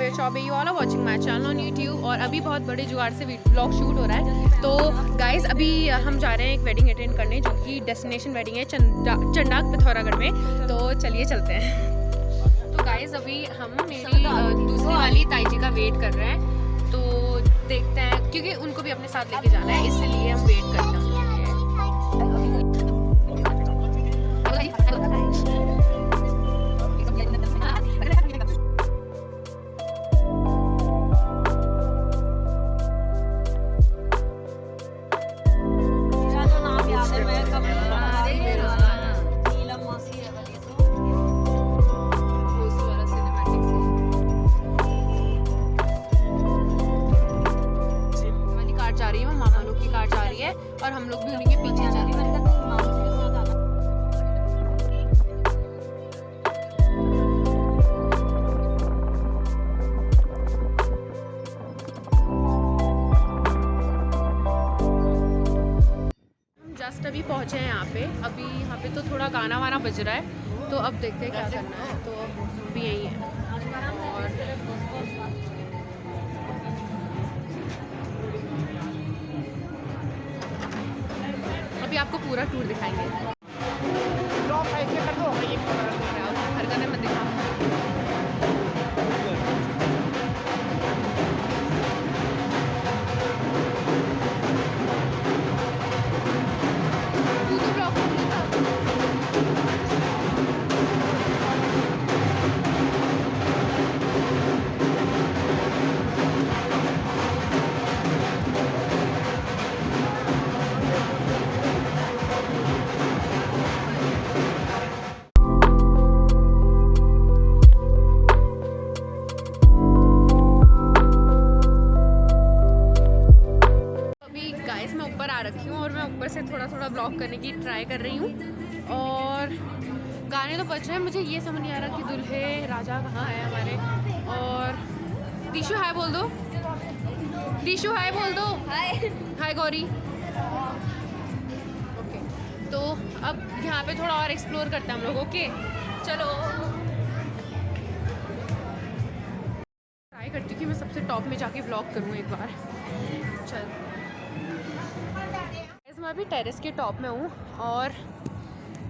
Way Chaubey, you all are watching my channel on YouTube. और अभी बहुत बड़े जुगाड़ से व्लॉग शूट हो रहा है। तो गाइस अभी हम जा रहे हैं एक वेडिंग अटेंड करने, जो कि डेस्टिनेशन वेडिंग है चंडाक पिथौरागढ़ में। तो चलिए चलते हैं। तो गाइस अभी हम मेरी दूसरी वाली ताई जी का वेट कर रहे हैं। तो देखते हैं, क्योंकि उनको भी अपने साथ लेके जाना है, इसलिए हम वेट करते हैं। और हम लोग भी उन्हीं के पीछे जा रहे हैं। हम जस्ट अभी पहुंचे हैं यहाँ पे। अभी यहाँ पे तो थोड़ा गाना वाना बज रहा है, तो अब देखते हैं क्या करना है। तो हम भी यही है। और अभी आपको पूरा टूर दिखाएंगे। हरकत मत दिखाओ। रखी हूँ और मैं ऊपर से थोड़ा थोड़ा ब्लॉग करने की ट्राई कर रही हूँ। और गाने तो बज रहे हैं, मुझे ये समझ नहीं आ रहा कि दूल्हे राजा कहाँ है हमारे। और दिशु हाय बोल दो, दिशु हाय बोल दो। हाय हाय गौरी। ओके, तो अब यहाँ पे थोड़ा और एक्सप्लोर करते हैं हम लोग। ओके चलो, ट्राई करती हूँ कि मैं सबसे टॉप में जाके व्लॉग करूँ एक बार। चल, मैं अभी टेरेस के टॉप में हूँ और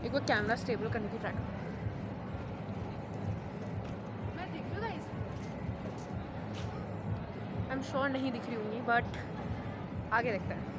एक बार कैमरा स्टेबल करने की ट्राई करूँ। मैं दिख रही हूँ गाइस? आई एम श्योर नहीं दिख रही होंगी, बट आगे देखते हैं।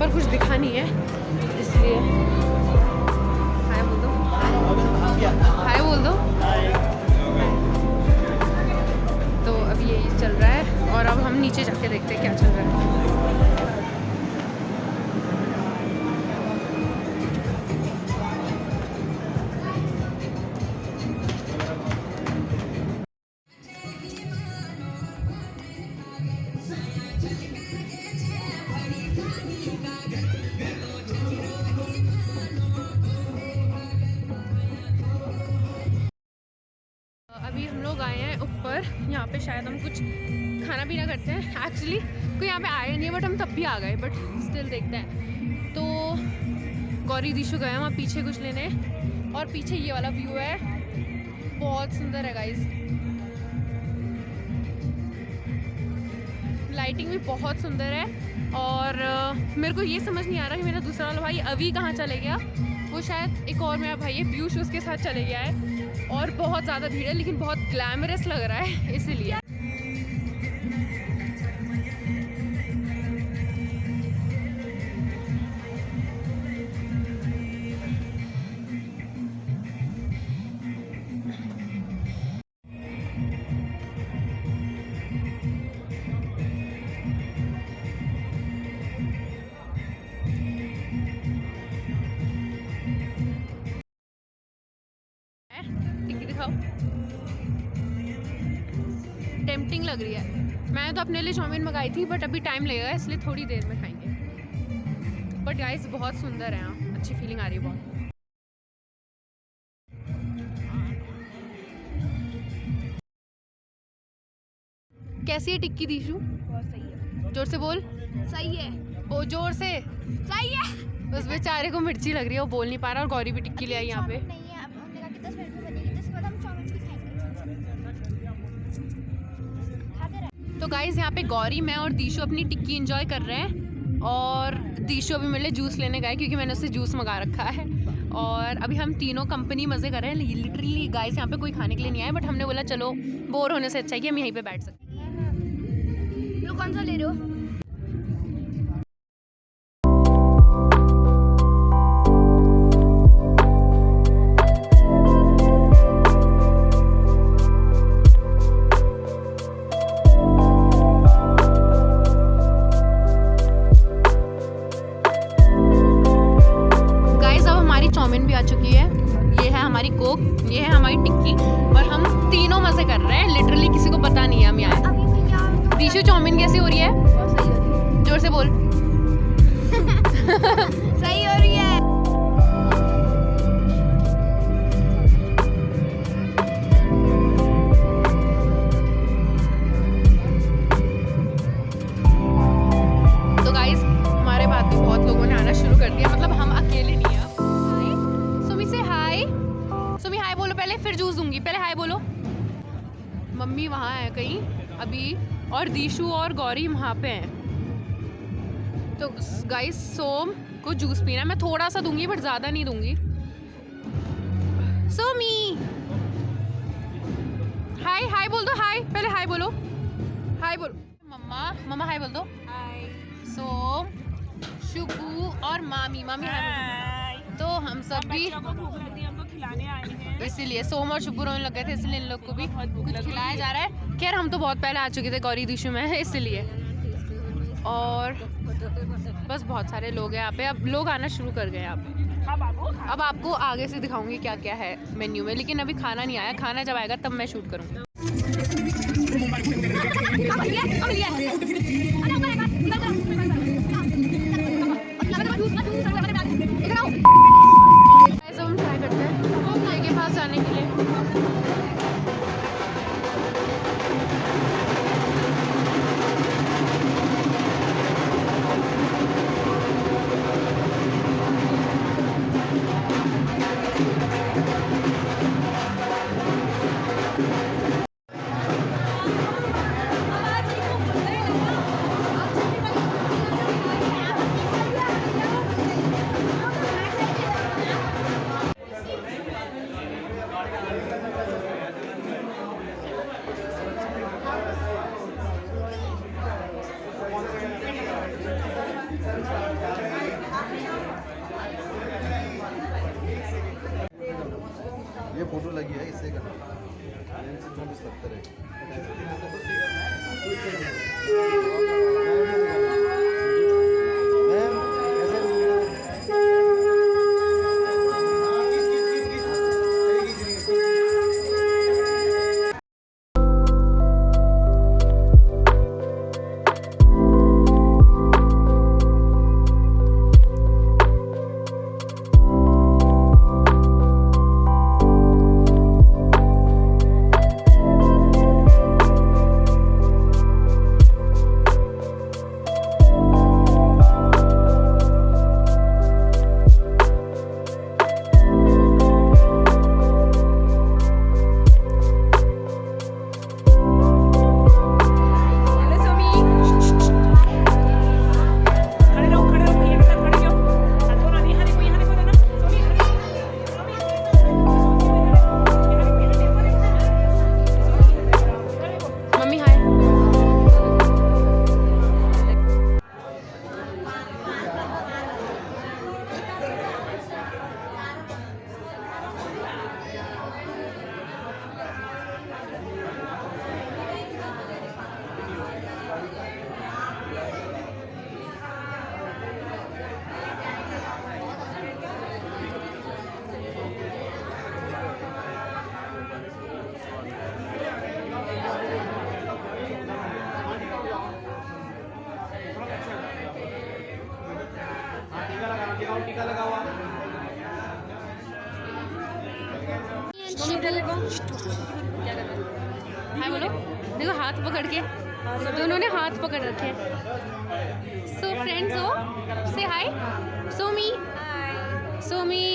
कुछ दिखा नहीं है, इसलिए हाय बोल दो, हाय बोल दो। तो अभी यही चल रहा है और अब हम नीचे जाके देखते हैं क्या चल रहा है। अभी हम लोग आए हैं ऊपर। यहाँ पे शायद हम कुछ खाना पीना करते हैं। एक्चुअली कोई यहाँ पे आया नहीं है, बट हम तब भी आ गए। बट स्टिल देखते हैं। तो गौरी दिशु गए वहाँ पीछे कुछ लेने, और पीछे ये वाला व्यू है, बहुत सुंदर है गाइस। लाइटिंग भी बहुत सुंदर है। और मेरे को ये समझ नहीं आ रहा कि मेरा दूसरा वाला भाई अभी कहाँ चले गया। वो शायद एक और मेरा भाई है पीयूष, उसके साथ चले गया है। और बहुत ज़्यादा भीड़ है, लेकिन बहुत ग्लैमरस लग रहा है इसीलिए। दिखाओ, टेम्पटिंग लग रही है। मैंने तो अपने लिए चाउमीन मंगाई थी, बट अभी टाइम लगेगा, इसलिए थोड़ी देर में खाएंगे। बट गाइस बहुत सुंदर है यहाँ, अच्छी फीलिंग आ रही है बहुत। कैसी है टिक्की दीशु? बहुत सही है। जोर से बोल। सही है। ओ जोर से। सही है। उस बेचारे को मिर्ची लग रही है, वो बोल नहीं पा रहा। और गौरी भी टिक्की ले आई यहाँ पे। नहीं है, अब हमने कहा कि 10 मिनट में बनेगी, तो उसके बाद हम चाउमीन भी खाएंगे। खाते रहे। तो गाइज यहाँ पे गौरी, मैं और दीशु अपनी टिक्की एंजॉय कर रहे हैं। और दीशु अभी मेरे लिए जूस लेने गए क्योंकि मैंने उससे जूस मंगा रखा है। और अभी हम तीनों कंपनी मज़े कर रहे हैं। लिटरली गाइस यहाँ पे कोई खाने के लिए नहीं आया, बट हमने बोला चलो बोर होने से अच्छा है कि हम यहीं पे बैठ सकते हैं। तो कौन सा ले रहे हो? चाउमीन भी आ चुकी है। ये है हमारी कोक, ये है हमारी टिक्की, और हम तीनों मजे कर रहे हैं। लिटरली किसी को पता नहीं है हम यहाँ हैं। दीशु चाउमीन कैसी हो रही है? बहुत सही हो रही है। जोर से बोल। सही हो रही है। तो गाइस हमारे बाद भी बहुत लोगों ने आना शुरू कर दिया, मतलब हम अकेले नहीं हैं। सुमी हाय बोलो पहले, फिर जूस दूंगी। पहले हाय बोलो। मम्मी वहाँ है कहीं अभी, और दीशु और गौरी वहाँ पे हैं। तो गाइस सोम को जूस पीना है। मैं थोड़ा सा दूंगी बट ज़्यादा नहीं दूंगी। सोमी हाय हाय बोल दो। हाय पहले हाय बोलो। हाय बोलो। मम्मा मम्मा हाय बोल दो। हाय। सोम, शुभू और मामी। मामी हाय। तो हम सब भी खिलाने आए हैं, इसीलिए सोम और शुभू रोने लग गए थे, इसलिए इन लोग को भी कुछ खिलाया जा रहा है। खैर हम तो बहुत पहले आ चुके थे गौरी दीशु में, इसलिए। और बस बहुत सारे लोग हैं यहाँ पे। अब लोग आना शुरू कर गए यहाँ पे। अब आपको आगे से दिखाऊंगी क्या क्या है मेन्यू में, लेकिन अभी खाना नहीं आया। खाना जब आएगा तब मैं शूट करूँगी। हम ट्राई करते हैं चाय के पास जाने के लिए। ये फोटो लगी है, इससे करना 2470 है। टीका लगा हुआ। हाय बोलो। देखो हाथ पकड़ के दोनों ने हाथ पकड़ रखे हैं। सो फ्रेंड्स हो से हाय सोमी। सोमी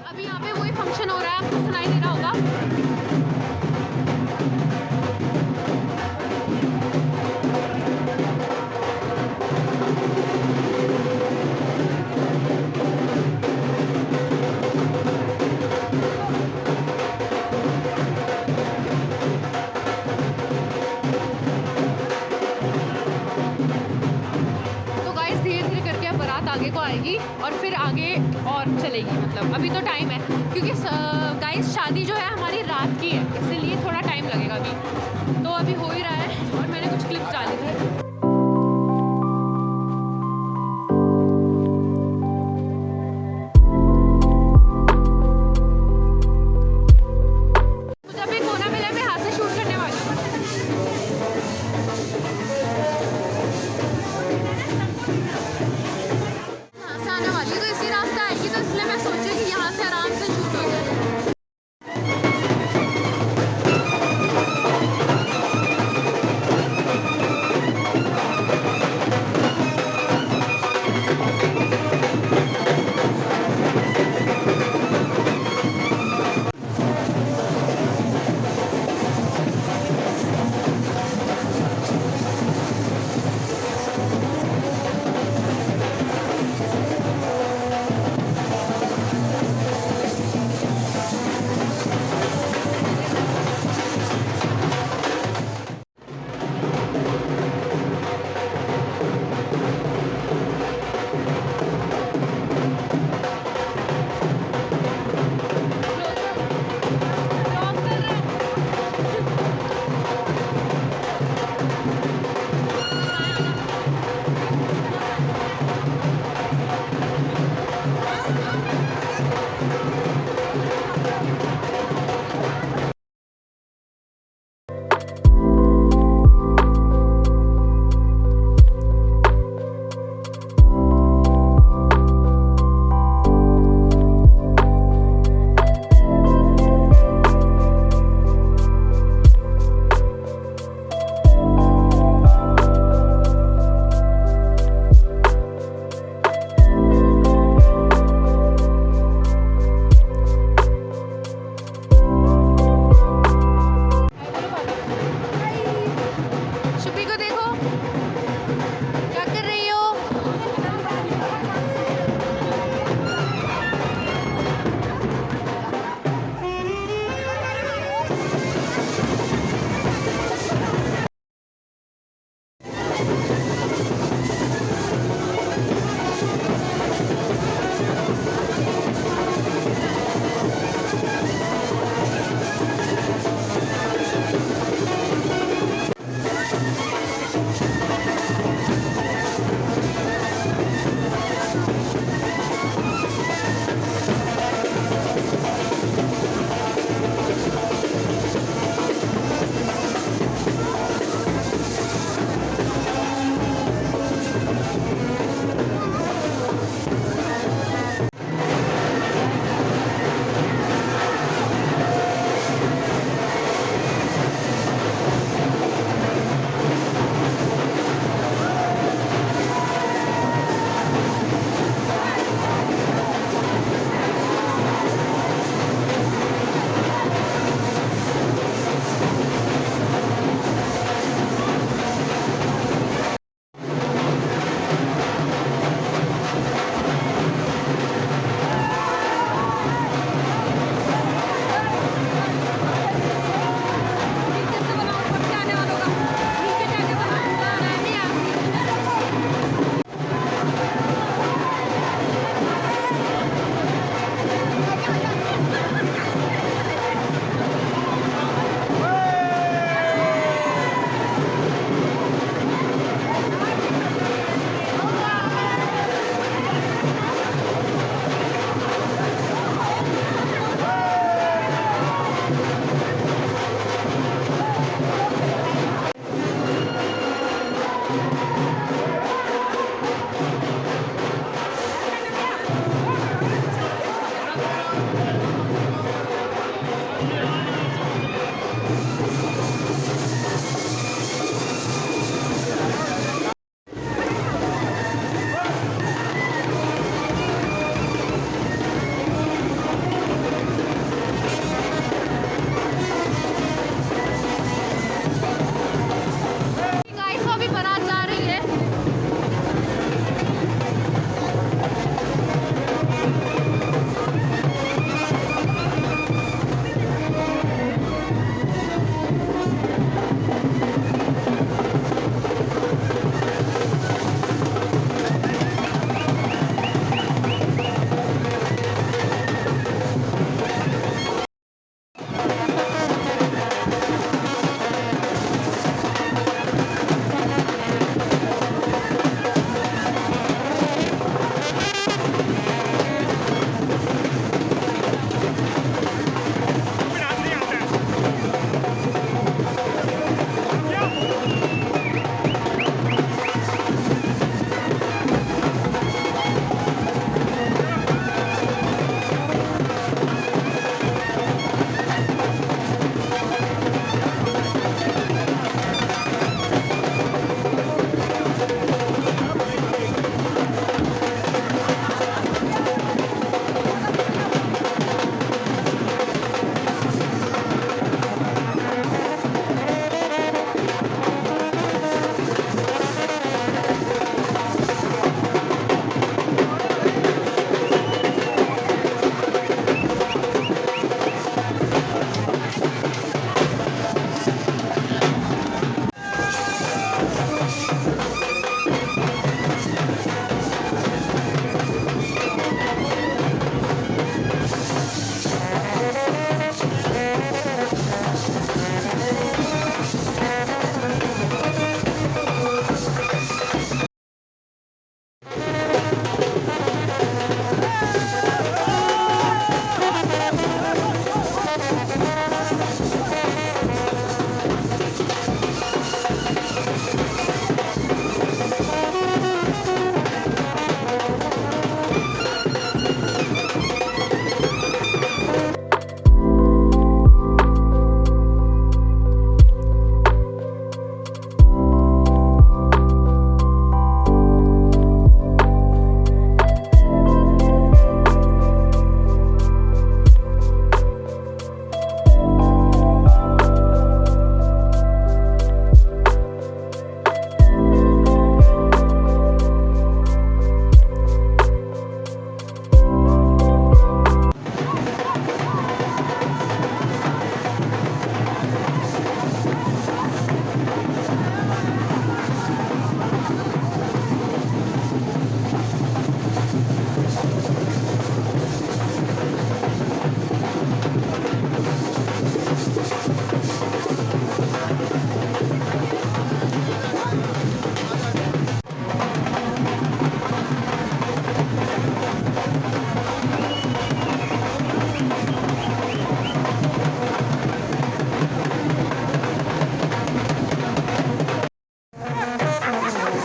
अभी यहाँ पे वही फंक्शन हो रहा है, आपको सुनाई दे रहा होगा। तो गाइस धीरे धीरे करके अब बारात आगे को आएगी और फिर आगे और चलेगी। मतलब अभी तो टाइम है क्योंकि गाइस शादी जो है हमारी रात की है, इसीलिए थोड़ा टाइम लगेगा अभी। तो अभी हो ही रहा है और मैंने कुछ क्लिप्स डाले थे। मुझे अभी कोना मिला, मैं हाथ से शूट करने वाली हूँ। यहाँ से आने वाली तो इसी रास्ते आएगी, तो इसलिए मैं सोची कि यहाँ से आराम से शूट हो जाए।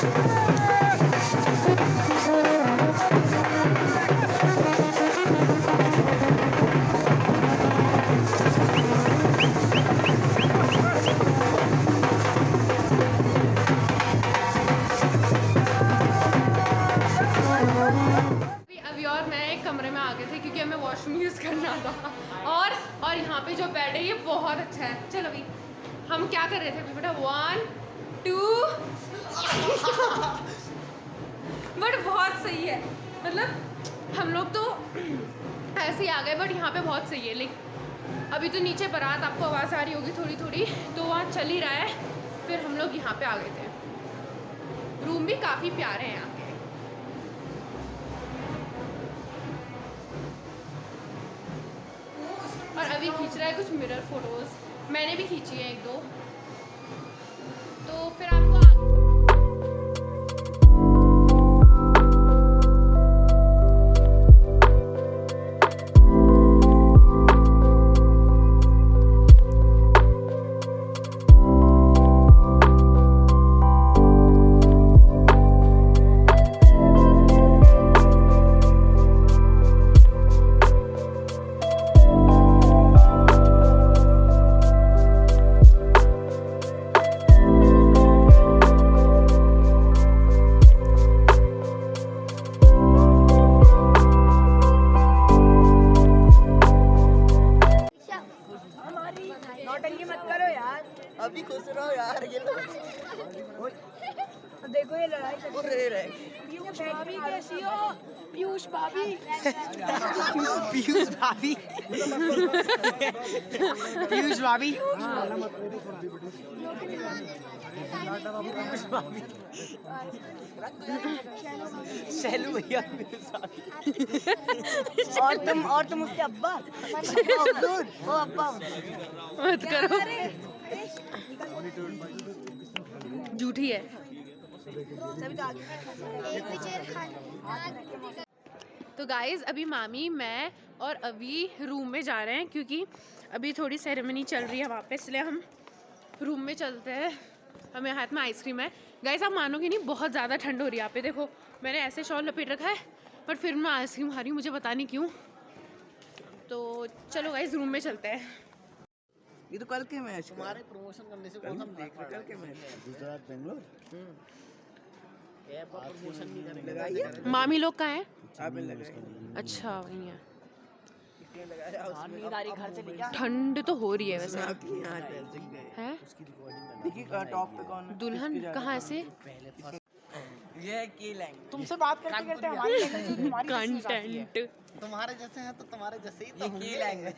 अभी और मैं एक कमरे में आ गए थे क्योंकि हमें वॉशरूम यूज़ करना था। और यहाँ पे जो बेड है ये बहुत अच्छा है। चलो अभी हम क्या कर रहे थे अभी बेटा, 1 2 बट बहुत सही है, मतलब हम लोग तो ऐसे ही आ गए बट यहाँ पे बहुत सही है। लेकिन अभी तो नीचे बारात, आपको आवाज़ आ रही होगी थोड़ी थोड़ी, तो वहाँ चल ही रहा है। फिर हम लोग यहाँ पे आ गए थे। रूम भी काफ़ी प्यारे हैं यहाँ के। और अभी खींच रहा है कुछ मिरर फोटोज, मैंने भी खींची है 1-2। तो फिर आपको अभी खुश रहो यार, ये लोग देखो ये लड़ाई कर रहे पीयूष भाभी कैसी हो? पीयूष भाभी पीयूष भाभी पीयूष भाभी शैलू भैया और तुम उसके अब्बा वो अब्बा मत करो, झूठी है। तो गाइज अभी मामी, मैं और अभी रूम में जा रहे हैं क्योंकि अभी थोड़ी सेरेमनी चल रही है वहाँ पे, इसलिए हम रूम में चलते हैं। हमें हाथ में आइसक्रीम है। गाइज आप मानोगे नहीं, बहुत ज़्यादा ठंड हो रही है यहाँ पे। देखो मैंने ऐसे शॉल लपेट रखा है बट फिर मैं आइसक्रीम खा रही हूँ, मुझे पता नहीं क्यों। तो चलो गाइज रूम में चलते हैं। ये तो कल के मैच तुम्हारे प्रमोशन करने से कौन हम देख रहे कल के मैच गुजरात बेंगलोर प्रमोशन नहीं करेंगे। लगाइए मामी लोग कहाँ हैं? आप लगाइए अच्छा वही है। नींद आ रही घर से लेके ठंड तो हो रही है वैसे है। देखिए टॉप पे कौन है? दुल्हन कहाँ से? ये है की लैंग्वेज। तुमसे बात करते करते हमारी लैंग्वेज तुम्हारी कंटेंट तुम्हारे जैसे हैं तो तुम्हारे जैसे ही ये की लैंग्वेज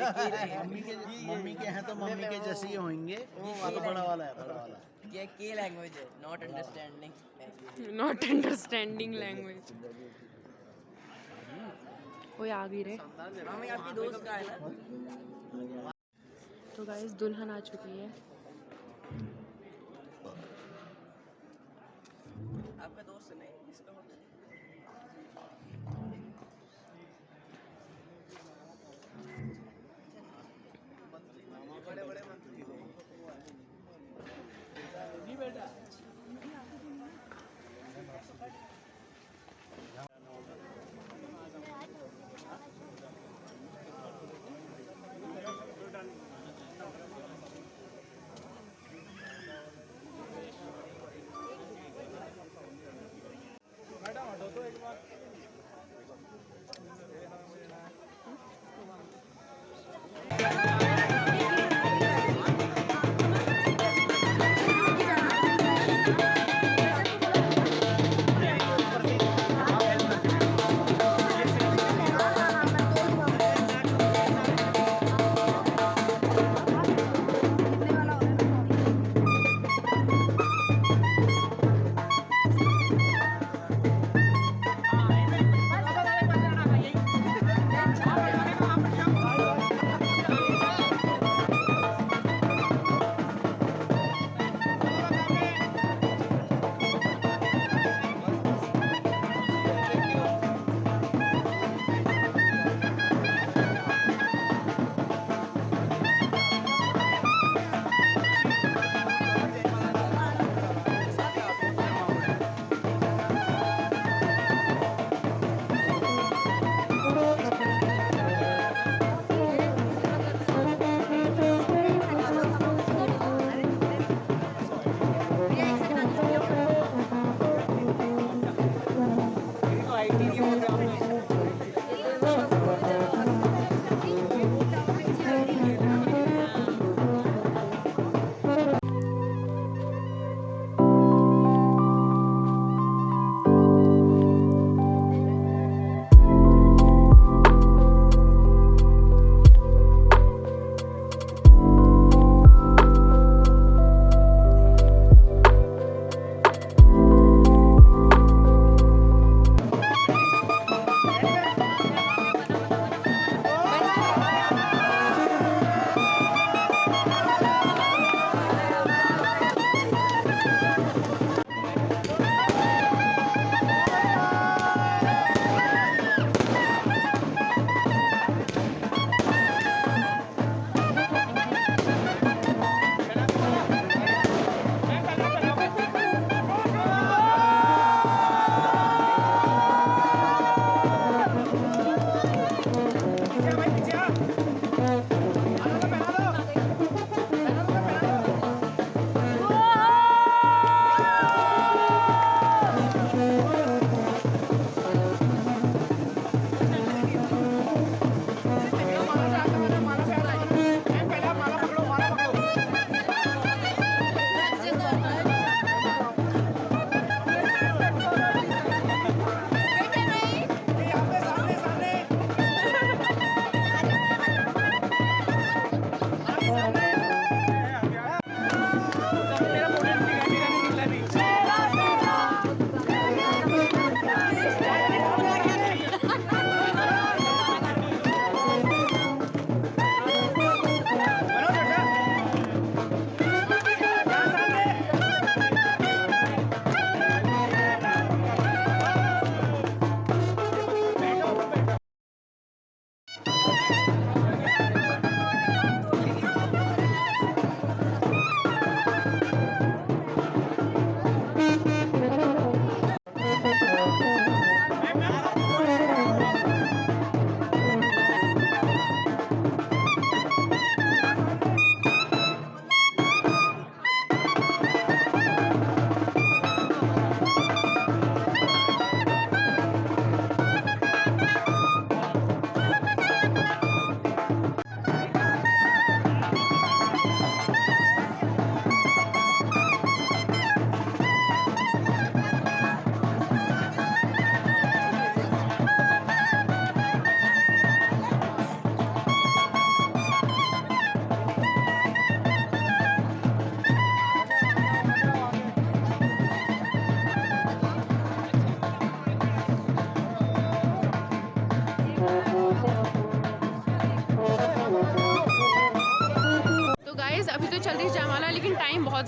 मम्मी के हैं तो मम्मी के जैसे ही होंगे। वो बड़ा वाला है, बड़ा वाला। ये की लैंग्वेज है, नॉट अंडरस्टैंडिंग लैंग्वेज। कोई आ गई रे। मम्मी आपकी दोस्त का है ना? तो गाइस दुल्हन आ चुकी है। आपका दोस्त नहीं इसका होता है। बड़े बड़े मंत्री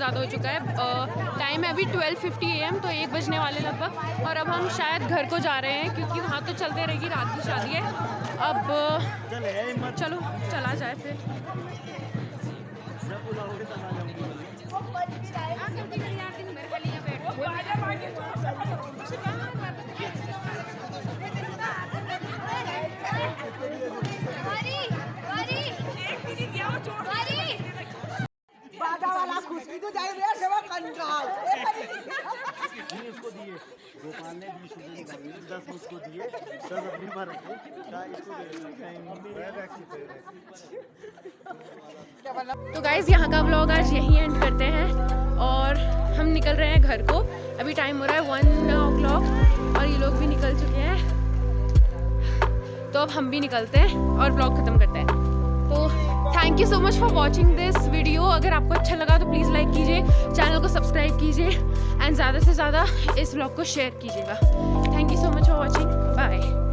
ज़्यादा हो चुका है। टाइम है अभी 12:50 AM, तो 1 बजने वाले लगभग। और अब हम शायद घर को जा रहे हैं क्योंकि वहाँ तो चलते रहेगी, रात की शादी है। अब चलो चला जाए फिर। इसको दिए गोपाल ने 20 रुपए दिए, 10 उसको दिए, 10 अपनी पर रखे, तो गाइज़ यहाँ का व्लॉग आज यहीं एंड करते हैं और हम निकल रहे हैं घर को। अभी टाइम हो रहा है 1 o'clock और ये लोग भी निकल चुके हैं, तो अब हम भी निकलते हैं और व्लॉग ख़त्म करते हैं। तो thank you so much for watching this video. अगर आपको अच्छा लगा तो प्लीज़ लाइक कीजिए, चैनल को सब्सक्राइब कीजिए एंड ज़्यादा से ज़्यादा इस व्लॉग को शेयर कीजिएगा। Thank you so much for watching, bye.